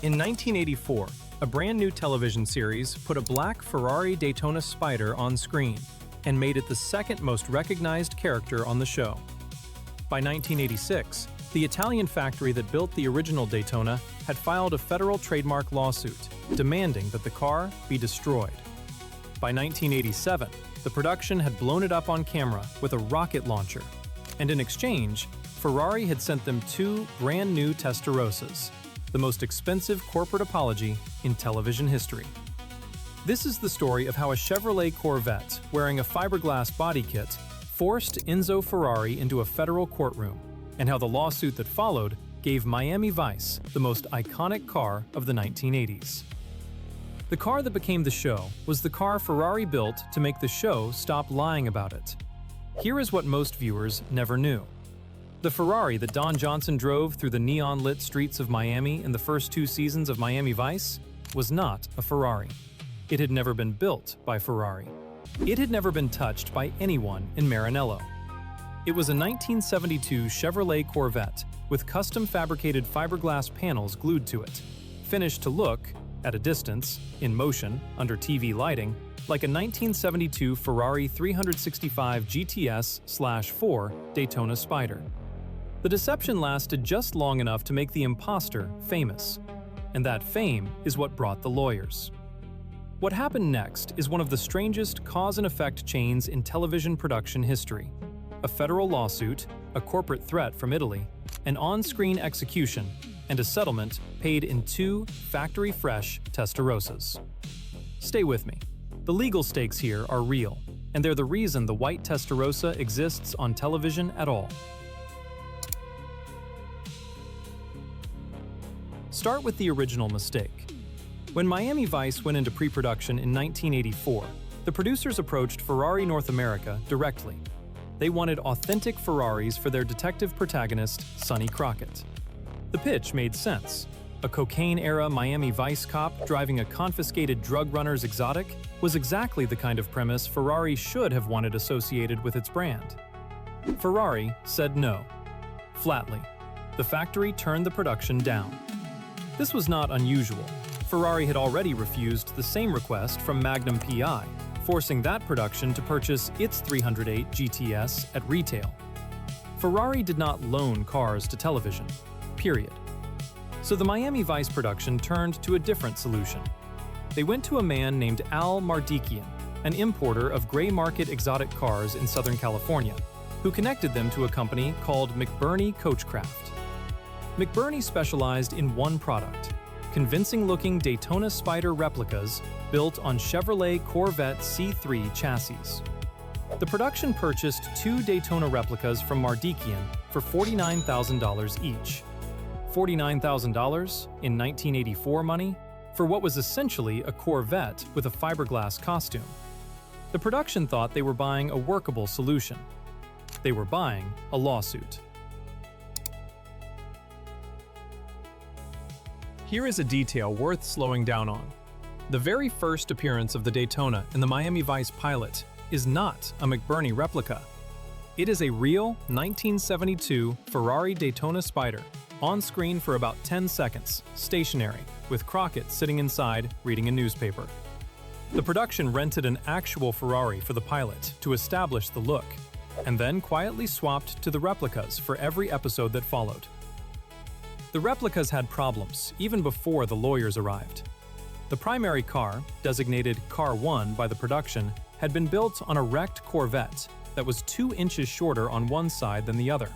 In 1984, a brand new television series put a black Ferrari Daytona Spyder on screen and made it the second most recognized character on the show. By 1986, the Italian factory that built the original Daytona had filed a federal trademark lawsuit demanding that the car be destroyed. By 1987, the production had blown it up on camera with a rocket launcher, and in exchange, Ferrari had sent them 2 brand new Testarossas, the most expensive corporate apology in television history. This is the story of how a Chevrolet Corvette wearing a fiberglass body kit forced Enzo Ferrari into a federal courtroom, and how the lawsuit that followed gave Miami Vice the most iconic car of the 1980s. The car that became the show was the car Ferrari built to make the show stop lying about it. Here is what most viewers never knew. The Ferrari that Don Johnson drove through the neon-lit streets of Miami in the first 2 seasons of Miami Vice was not a Ferrari. It had never been built by Ferrari. It had never been touched by anyone in Maranello. It was a 1972 Chevrolet Corvette with custom-fabricated fiberglass panels glued to it, finished to look, at a distance, in motion, under TV lighting, like a 1972 Ferrari 365 GTS/4 Daytona Spyder. The deception lasted just long enough to make the imposter famous, and that fame is what brought the lawyers. What happened next is one of the strangest cause-and-effect chains in television production history. A federal lawsuit, a corporate threat from Italy, an on-screen execution, and a settlement paid in 2 factory-fresh Testarossas. Stay with me. The legal stakes here are real, and they're the reason the white Testarossa exists on television at all. Start with the original mistake. When Miami Vice went into pre-production in 1984, the producers approached Ferrari North America directly. They wanted authentic Ferraris for their detective protagonist, Sonny Crockett. The pitch made sense. A cocaine-era Miami Vice cop driving a confiscated drug runner's exotic was exactly the kind of premise Ferrari should have wanted associated with its brand. Ferrari said no. Flatly. The factory turned the production down. This was not unusual. Ferrari had already refused the same request from Magnum PI, forcing that production to purchase its 308 GTS at retail. Ferrari did not loan cars to television, period. So the Miami Vice production turned to a different solution. They went to a man named Al Mardikian, an importer of gray market exotic cars in Southern California, who connected them to a company called McBurnie Coachcraft. McBurnie specialized in one product: convincing-looking Daytona Spyder replicas built on Chevrolet Corvette C3 chassis. The production purchased 2 Daytona replicas from Mardikian for $49,000 each. $49,000 in 1984 money for what was essentially a Corvette with a fiberglass costume. The production thought they were buying a workable solution. They were buying a lawsuit. Here is a detail worth slowing down on. The very first appearance of the Daytona in the Miami Vice pilot is not a McBurnie replica. It is a real 1972 Ferrari Daytona Spyder, on screen for about 10 seconds, stationary, with Crockett sitting inside reading a newspaper. The production rented an actual Ferrari for the pilot to establish the look, and then quietly swapped to the replicas for every episode that followed. The replicas had problems even before the lawyers arrived. The primary car, designated Car 1 by the production, had been built on a wrecked Corvette that was 2 inches shorter on one side than the other,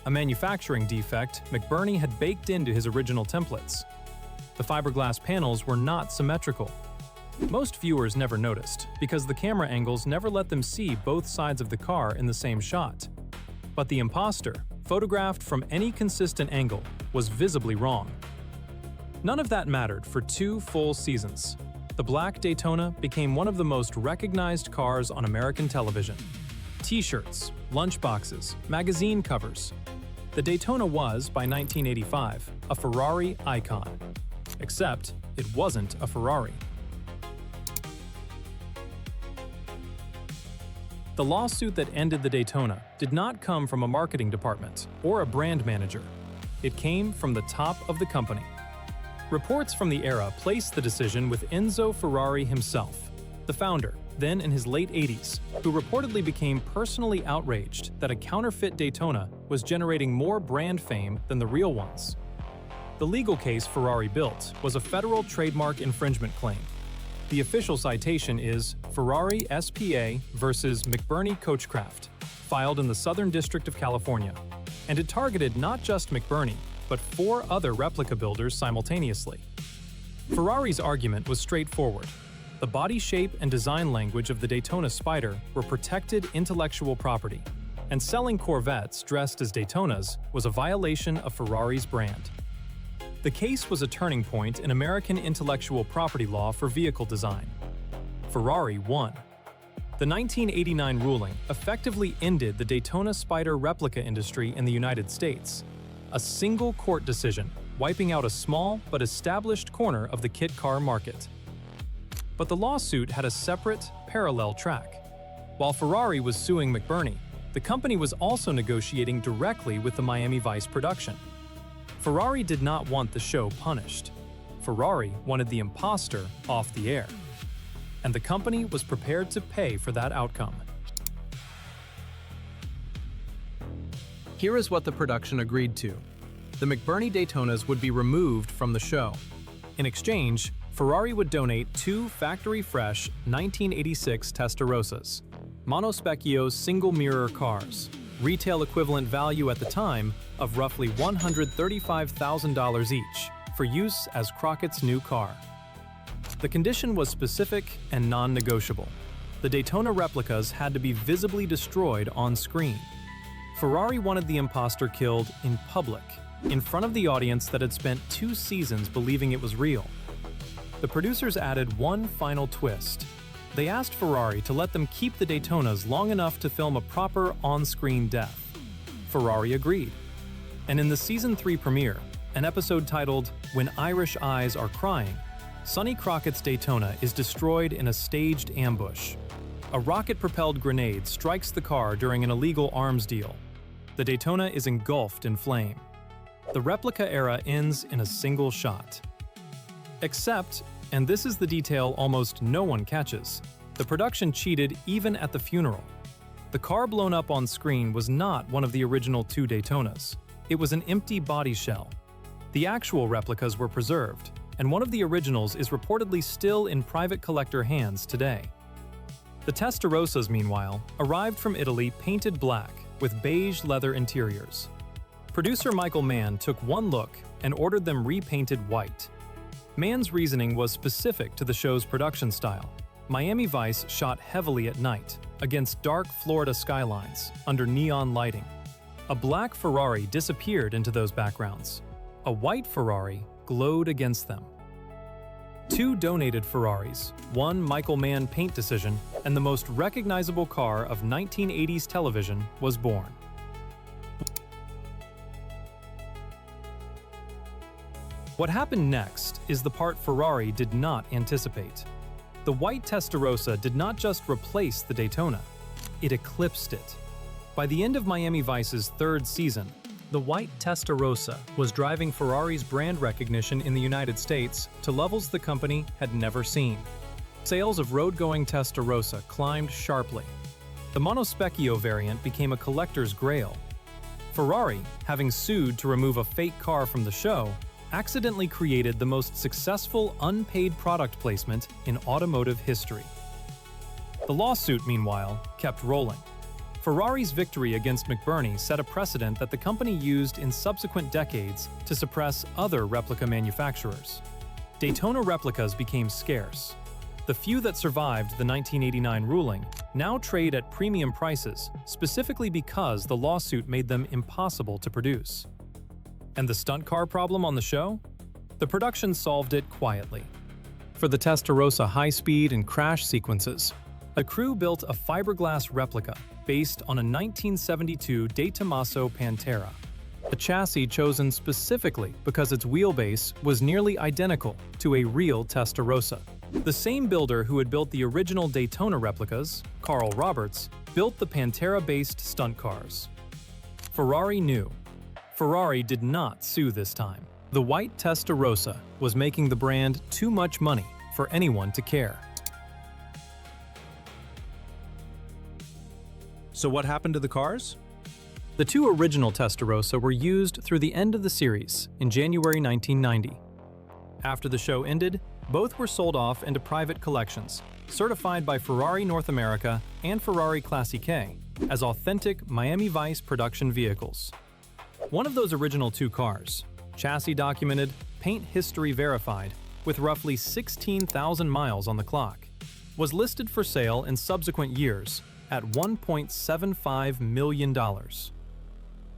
a manufacturing defect McBurnie had baked into his original templates. The fiberglass panels were not symmetrical. Most viewers never noticed because the camera angles never let them see both sides of the car in the same shot. But the imposter, photographed from any consistent angle, was visibly wrong. None of that mattered for 2 full seasons. The black Daytona became one of the most recognized cars on American television. T-shirts, lunchboxes, magazine covers. The Daytona was, by 1985, a Ferrari icon. Except, it wasn't a Ferrari. The lawsuit that ended the Daytona did not come from a marketing department or a brand manager. It came from the top of the company. Reports from the era placed the decision with Enzo Ferrari himself, the founder, then in his late 80s, who reportedly became personally outraged that a counterfeit Daytona was generating more brand fame than the real ones. The legal case Ferrari built was a federal trademark infringement claim. The official citation is Ferrari SPA versus McBurnie Coachcraft, filed in the Southern District of California, and it targeted not just McBurnie, but 4 other replica builders simultaneously. Ferrari's argument was straightforward. The body shape and design language of the Daytona Spyder were protected intellectual property, and selling Corvettes dressed as Daytonas was a violation of Ferrari's brand. The case was a turning point in American intellectual property law for vehicle design. Ferrari won. The 1989 ruling effectively ended the Daytona Spyder replica industry in the United States, a single court decision wiping out a small but established corner of the kit car market. But the lawsuit had a separate, parallel track. While Ferrari was suing McBurnie, the company was also negotiating directly with the Miami Vice production. Ferrari did not want the show punished. Ferrari wanted the imposter off the air. And the company was prepared to pay for that outcome. Here is what the production agreed to. The McBurnie Daytonas would be removed from the show. In exchange, Ferrari would donate 2 factory-fresh 1986 Testarossas, monospecchio single-mirror cars, retail equivalent value at the time of roughly $135,000 each, for use as Crockett's new car. The condition was specific and non-negotiable. The Daytona replicas had to be visibly destroyed on screen. Ferrari wanted the imposter killed in public, in front of the audience that had spent 2 seasons believing it was real. The producers added one final twist. They asked Ferrari to let them keep the Daytonas long enough to film a proper on-screen death. Ferrari agreed. And in the Season 3 premiere, an episode titled When Irish Eyes Are Crying, Sonny Crockett's Daytona is destroyed in a staged ambush. A rocket-propelled grenade strikes the car during an illegal arms deal. The Daytona is engulfed in flame. The replica era ends in a single shot. Except, and this is the detail almost no one catches, the production cheated even at the funeral. The car blown up on screen was not one of the original 2 Daytonas. It was an empty body shell. The actual replicas were preserved, and one of the originals is reportedly still in private collector hands today. The Testarossas, meanwhile, arrived from Italy painted black with beige leather interiors. Producer Michael Mann took one look and ordered them repainted white. Mann's reasoning was specific to the show's production style. Miami Vice shot heavily at night, against dark Florida skylines, under neon lighting. A black Ferrari disappeared into those backgrounds. A white Ferrari glowed against them. 2 donated Ferraris, one Michael Mann paint decision, and the most recognizable car of 1980s television was born. What happened next is the part Ferrari did not anticipate. The white Testarossa did not just replace the Daytona, it eclipsed it. By the end of Miami Vice's 3rd season, the white Testarossa was driving Ferrari's brand recognition in the United States to levels the company had never seen. Sales of road-going Testarossa climbed sharply. The monospecchio variant became a collector's grail. Ferrari, having sued to remove a fake car from the show, accidentally created the most successful unpaid product placement in automotive history. The lawsuit, meanwhile, kept rolling. Ferrari's victory against McBurnie set a precedent that the company used in subsequent decades to suppress other replica manufacturers. Daytona replicas became scarce. The few that survived the 1989 ruling now trade at premium prices, specifically because the lawsuit made them impossible to produce. And the stunt car problem on the show? The production solved it quietly. For the Testarossa high-speed and crash sequences, a crew built a fiberglass replica based on a 1972 De Tomaso Pantera, a chassis chosen specifically because its wheelbase was nearly identical to a real Testarossa. The same builder who had built the original Daytona replicas, Carl Roberts, built the Pantera-based stunt cars. Ferrari knew. Ferrari did not sue this time. The white Testarossa was making the brand too much money for anyone to care. So what happened to the cars? The two original Testarossa were used through the end of the series in January 1990. After the show ended, both were sold off into private collections, certified by Ferrari North America and Ferrari Classique as authentic Miami Vice production vehicles. One of those original two cars, chassis documented, paint history verified, with roughly 16,000 miles on the clock, was listed for sale in subsequent years at $1.75 million.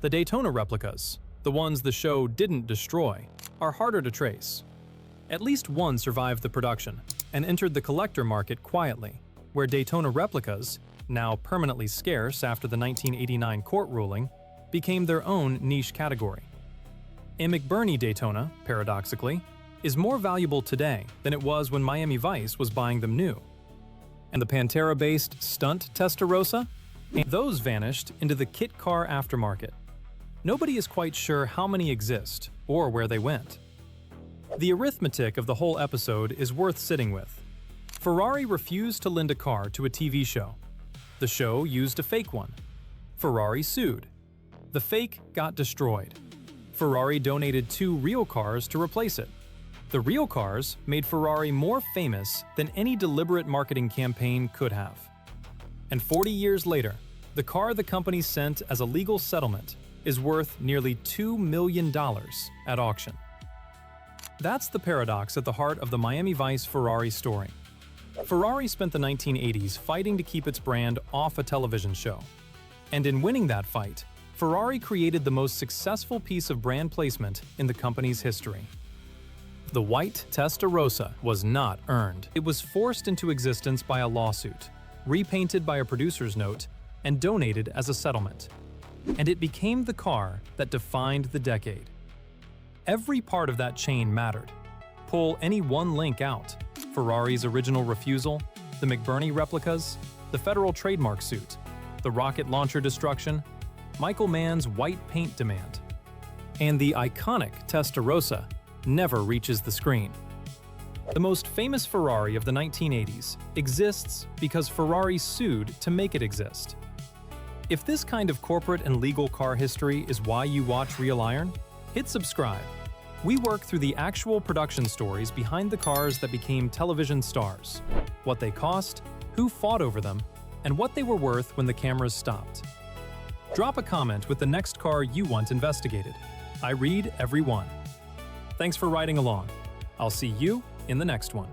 The Daytona replicas, the ones the show didn't destroy, are harder to trace. At least one survived the production and entered the collector market quietly, where Daytona replicas, now permanently scarce after the 1989 court ruling, became their own niche category. A McBurnie Daytona, paradoxically, is more valuable today than it was when Miami Vice was buying them new. And the Pantera-based stunt Testarossa? Those vanished into the kit car aftermarket. Nobody is quite sure how many exist or where they went. The arithmetic of the whole episode is worth sitting with. Ferrari refused to lend a car to a TV show. The show used a fake one. Ferrari sued. The fake got destroyed. Ferrari donated 2 real cars to replace it. The real cars made Ferrari more famous than any deliberate marketing campaign could have. And 40 years later, the car the company sent as a legal settlement is worth nearly $2 million at auction. That's the paradox at the heart of the Miami Vice Ferrari story. Ferrari spent the 1980s fighting to keep its brand off a television show. And in winning that fight, Ferrari created the most successful piece of brand placement in the company's history. The white Testarossa was not earned. It was forced into existence by a lawsuit, repainted by a producer's note, and donated as a settlement. And it became the car that defined the decade. Every part of that chain mattered. Pull any one link out: Ferrari's original refusal, the McBurnie replicas, the federal trademark suit, the rocket launcher destruction, Michael Mann's white paint demand, and the iconic Testarossa never reaches the screen. The most famous Ferrari of the 1980s exists because Ferrari sued to make it exist. If this kind of corporate and legal car history is why you watch Real Iron, hit subscribe. We work through the actual production stories behind the cars that became television stars, what they cost, who fought over them, and what they were worth when the cameras stopped. Drop a comment with the next car you want investigated. I read every one. Thanks for riding along. I'll see you in the next one.